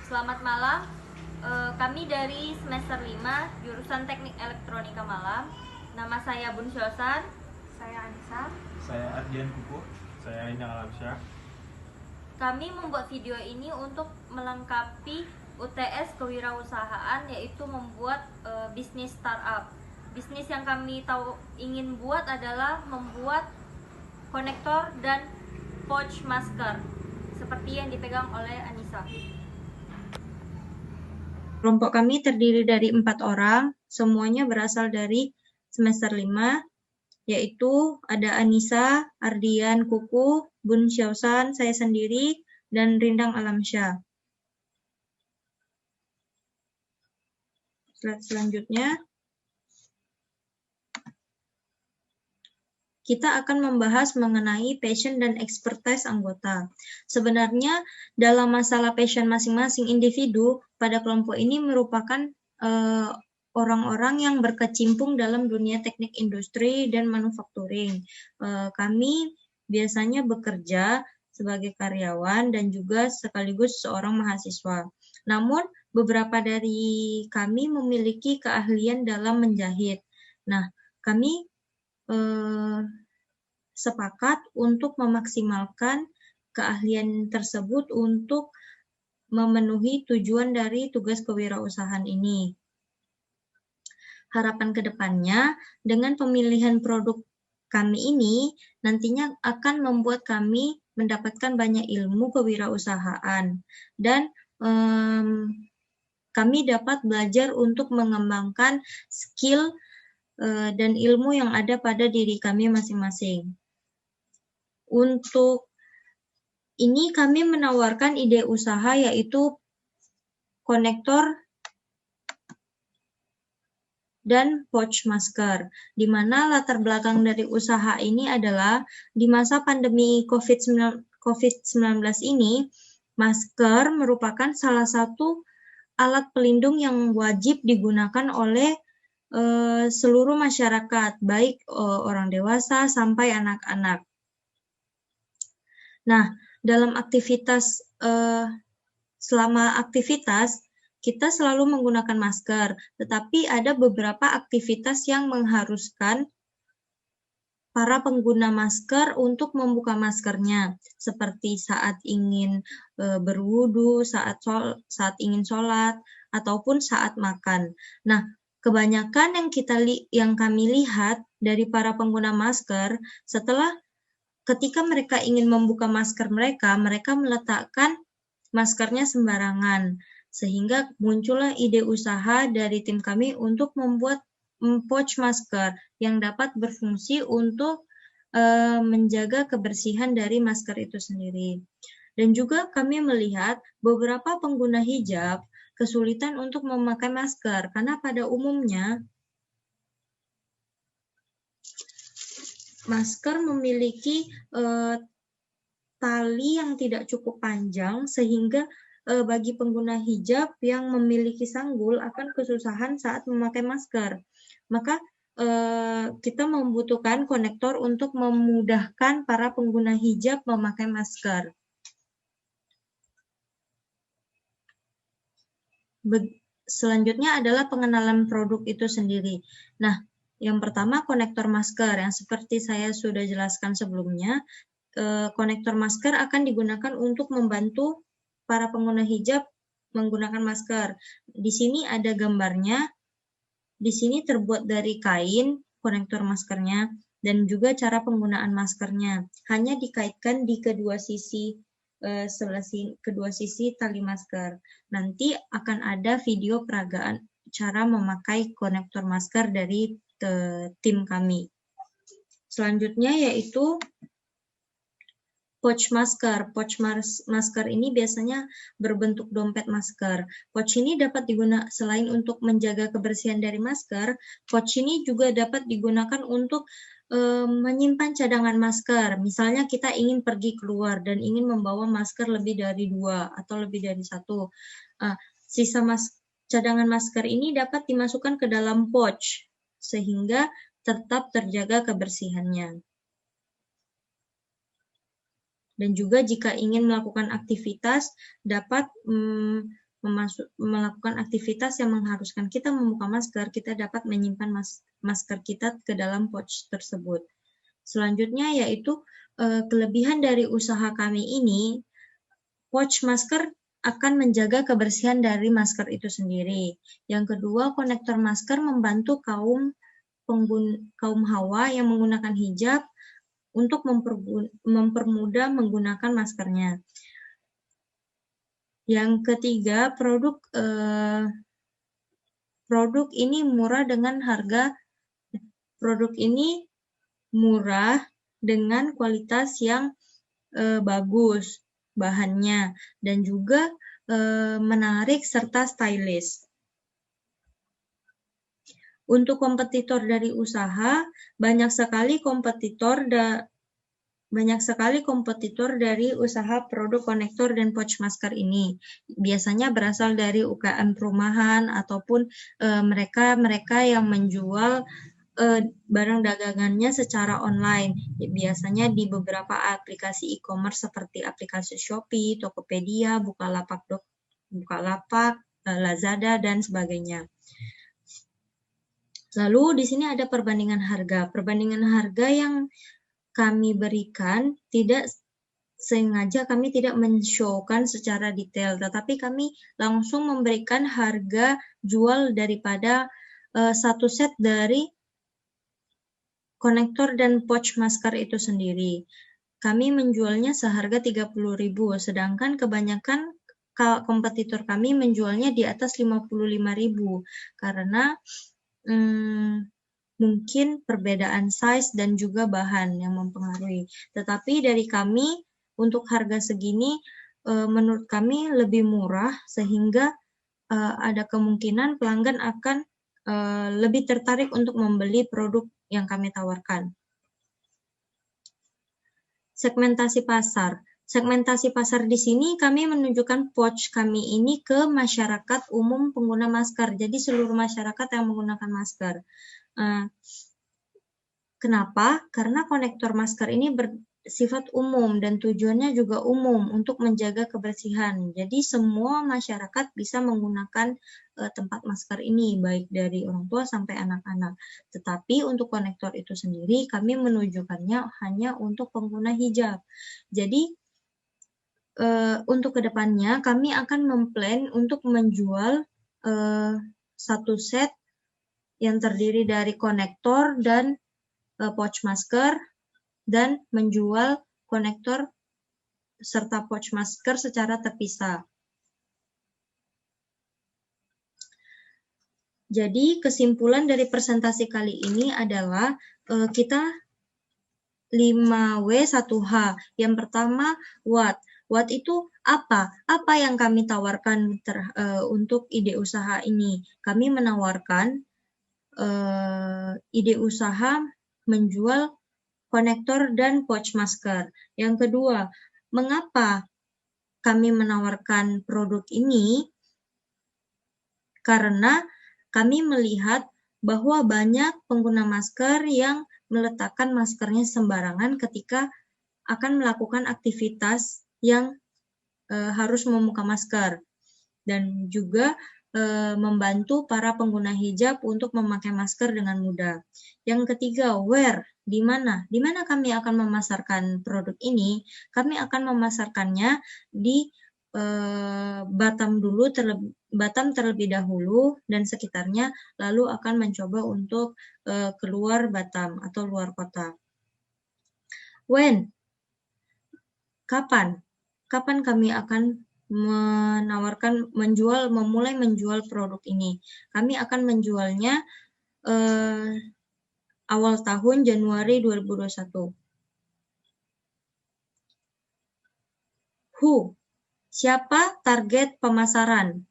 Selamat malam. Kami dari semester 5 jurusan Teknik Elektronika Malam. Nama saya Bun Syosan. Saya Anissa. Saya Ardian Kuku. Saya Indah Alamsyah. Kami membuat video ini untuk melengkapi UTS kewirausahaan, yaitu membuat bisnis startup. Bisnis yang kami ingin buat adalah membuat konektor dan pouch masker seperti yang dipegang oleh Anissa. Kelompok kami terdiri dari 4 orang, semuanya berasal dari semester 5, yaitu ada Anissa, Ardian Kuku, Bun Syosan, saya sendiri, dan Rindang Alamsyah. Slide selanjutnya, kita akan membahas mengenai passion dan expertise anggota. Sebenarnya dalam masalah passion masing-masing individu pada kelompok ini merupakan orang-orang yang berkecimpung dalam dunia teknik industri dan manufacturing. Kami biasanya bekerja sebagai karyawan dan juga sekaligus seorang mahasiswa. Namun beberapa dari kami memiliki keahlian dalam menjahit. Nah, kami sepakat untuk memaksimalkan keahlian tersebut untuk memenuhi tujuan dari tugas kewirausahaan ini. Harapan kedepannya, dengan pemilihan produk kami ini, nantinya akan membuat kami mendapatkan banyak ilmu kewirausahaan dan kami dapat belajar untuk mengembangkan skill dan ilmu yang ada pada diri kami masing-masing. Untuk ini kami menawarkan ide usaha yaitu konektor dan pouch masker, di mana latar belakang dari usaha ini adalah di masa pandemi COVID-19 ini, masker merupakan salah satu alat pelindung yang wajib digunakan oleh seluruh masyarakat, baik orang dewasa sampai anak-anak. Nah, dalam selama aktivitas, kita selalu menggunakan masker, tetapi ada beberapa aktivitas yang mengharuskan para pengguna masker untuk membuka maskernya, seperti saat ingin berwudu, saat ingin sholat, ataupun saat makan. Nah, kebanyakan yang kami lihat dari para pengguna masker, ketika mereka ingin membuka masker mereka meletakkan maskernya sembarangan, sehingga muncullah ide usaha dari tim kami untuk membuat pouch masker yang dapat berfungsi untuk menjaga kebersihan dari masker itu sendiri. Dan juga kami melihat beberapa pengguna hijab kesulitan untuk memakai masker, karena pada umumnya masker memiliki tali yang tidak cukup panjang, sehingga bagi pengguna hijab yang memiliki sanggul akan kesusahan saat memakai masker. Maka kita membutuhkan konektor untuk memudahkan para pengguna hijab memakai masker. Selanjutnya adalah pengenalan produk itu sendiri. Nah, yang pertama konektor masker, yang seperti saya sudah jelaskan sebelumnya, konektor masker akan digunakan untuk membantu para pengguna hijab menggunakan masker. Di sini ada gambarnya, di sini terbuat dari kain konektor maskernya, dan juga cara penggunaan maskernya. Hanya dikaitkan di kedua sisi tali masker. Nanti akan ada video peragaan cara memakai konektor masker dari tim kami. Selanjutnya yaitu pouch masker. Pouch masker ini biasanya berbentuk dompet masker. Pouch ini dapat digunakan selain untuk menjaga kebersihan dari masker, pouch ini juga dapat digunakan untuk menyimpan cadangan masker. Misalnya kita ingin pergi keluar dan ingin membawa masker lebih dari 2 atau lebih dari 1. Cadangan masker ini dapat dimasukkan ke dalam pouch sehingga tetap terjaga kebersihannya. Dan juga jika ingin melakukan aktivitas dapat melakukan aktivitas yang mengharuskan kita membuka masker, kita dapat menyimpan masker kita ke dalam pouch tersebut. Selanjutnya yaitu kelebihan dari usaha kami ini, pouch masker akan menjaga kebersihan dari masker itu sendiri. Yang kedua, konektor masker membantu kaum hawa yang menggunakan hijab untuk mempermudah menggunakan maskernya. Yang ketiga, produk ini murah dengan kualitas yang bagus bahannya dan juga menarik serta stylish. Untuk kompetitor dari usaha, banyak sekali kompetitor dari usaha produk konektor dan pouch masker ini. Biasanya berasal dari UKM perumahan ataupun mereka yang menjual barang dagangannya secara online. Biasanya di beberapa aplikasi e-commerce seperti aplikasi Shopee, Tokopedia, Bukalapak, Lazada, dan sebagainya. Lalu di sini ada perbandingan harga. Perbandingan harga yang kami berikan tidak sengaja kami tidak men-show-kan secara detail, tetapi kami langsung memberikan harga jual daripada satu set dari konektor dan pouch masker itu sendiri. Kami menjualnya seharga 30.000, sedangkan kebanyakan kompetitor kami menjualnya di atas 55.000 karena mungkin perbedaan size dan juga bahan yang mempengaruhi. Tetapi dari kami untuk harga segini menurut kami lebih murah sehingga ada kemungkinan pelanggan akan lebih tertarik untuk membeli produk yang kami tawarkan. Segmentasi pasar. Segmentasi pasar di sini kami menunjukkan pouch kami ini ke masyarakat umum pengguna masker. Jadi seluruh masyarakat yang menggunakan masker. Kenapa? Karena konektor masker ini bersifat umum dan tujuannya juga umum untuk menjaga kebersihan. Jadi semua masyarakat bisa menggunakan tempat masker ini, baik dari orang tua sampai anak-anak. Tetapi untuk konektor itu sendiri kami menunjukkannya hanya untuk pengguna hijab. Jadi untuk kedepannya kami akan memplan untuk menjual satu set yang terdiri dari konektor dan pouch masker dan menjual konektor serta pouch masker secara terpisah. Jadi kesimpulan dari presentasi kali ini adalah kita 5W1H. Yang pertama, what. What itu apa? Apa yang kami tawarkan untuk ide usaha ini? Kami menawarkan ide usaha menjual konektor dan pouch masker. Yang kedua, mengapa kami menawarkan produk ini? Karena kami melihat bahwa banyak pengguna masker yang meletakkan maskernya sembarangan ketika akan melakukan aktivitas yang harus membuka masker. Dan juga membantu para pengguna hijab untuk memakai masker dengan mudah. Yang ketiga, where, di mana? Di mana kami akan memasarkan produk ini? Kami akan memasarkannya di Batam terlebih dahulu dan sekitarnya, lalu akan mencoba untuk keluar Batam atau luar kota. When? Kapan? Kapan kami akan memulai menjual produk ini? Kami akan menjualnya awal tahun Januari 2021. Who? Siapa target pemasaran?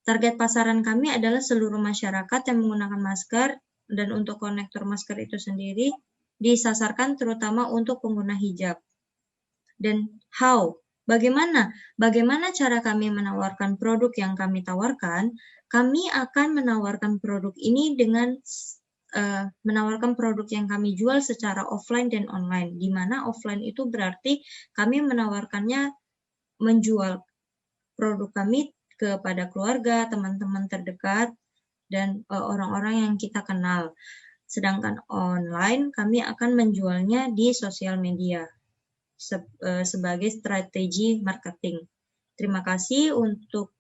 Target pasaran kami adalah seluruh masyarakat yang menggunakan masker, dan untuk konektor masker itu sendiri disasarkan terutama untuk pengguna hijab. Dan how? Bagaimana cara kami menawarkan produk yang kami tawarkan? Kami akan menawarkan produk ini dengan menawarkan produk yang kami jual secara offline dan online. Di mana offline itu berarti kami menawarkannya menjual produk kami kepada keluarga, teman-teman terdekat, dan orang-orang yang kita kenal. Sedangkan online kami akan menjualnya di sosial media sebagai strategi marketing. Terima kasih untuk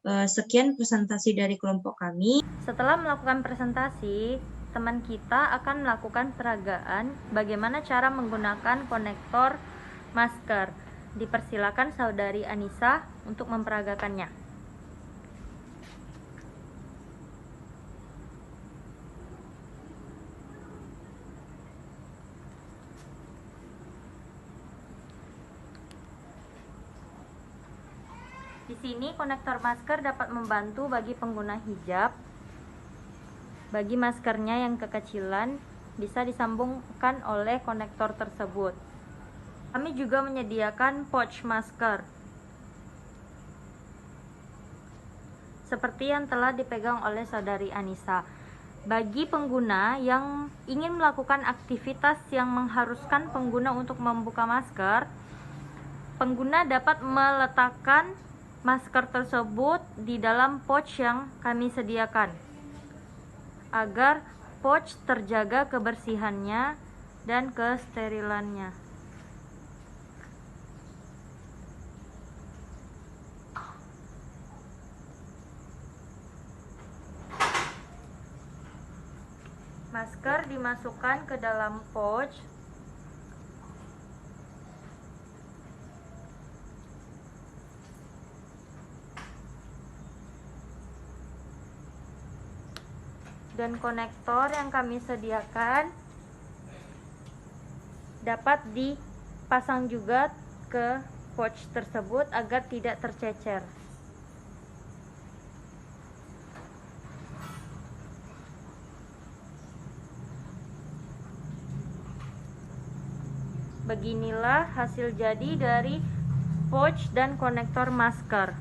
sekian presentasi dari kelompok kami. Setelah melakukan presentasi, teman kita akan melakukan peragaan bagaimana cara menggunakan konektor masker. Dipersilakan Saudari Anissa untuk memperagakannya. Di sini konektor masker dapat membantu bagi pengguna hijab. Bagi maskernya yang kekecilan, bisa disambungkan oleh konektor tersebut. Kami juga menyediakan pouch masker, seperti yang telah dipegang oleh Saudari Anissa. Bagi pengguna yang ingin melakukan aktivitas yang mengharuskan pengguna untuk membuka masker, pengguna dapat meletakkan masker tersebut di dalam pouch yang kami sediakan agar pouch terjaga kebersihannya dan kesterilannya. Masker dimasukkan ke dalam pouch dan konektor yang kami sediakan dapat dipasang juga ke pouch tersebut agar tidak tercecer. Beginilah hasil jadi dari pouch dan konektor masker.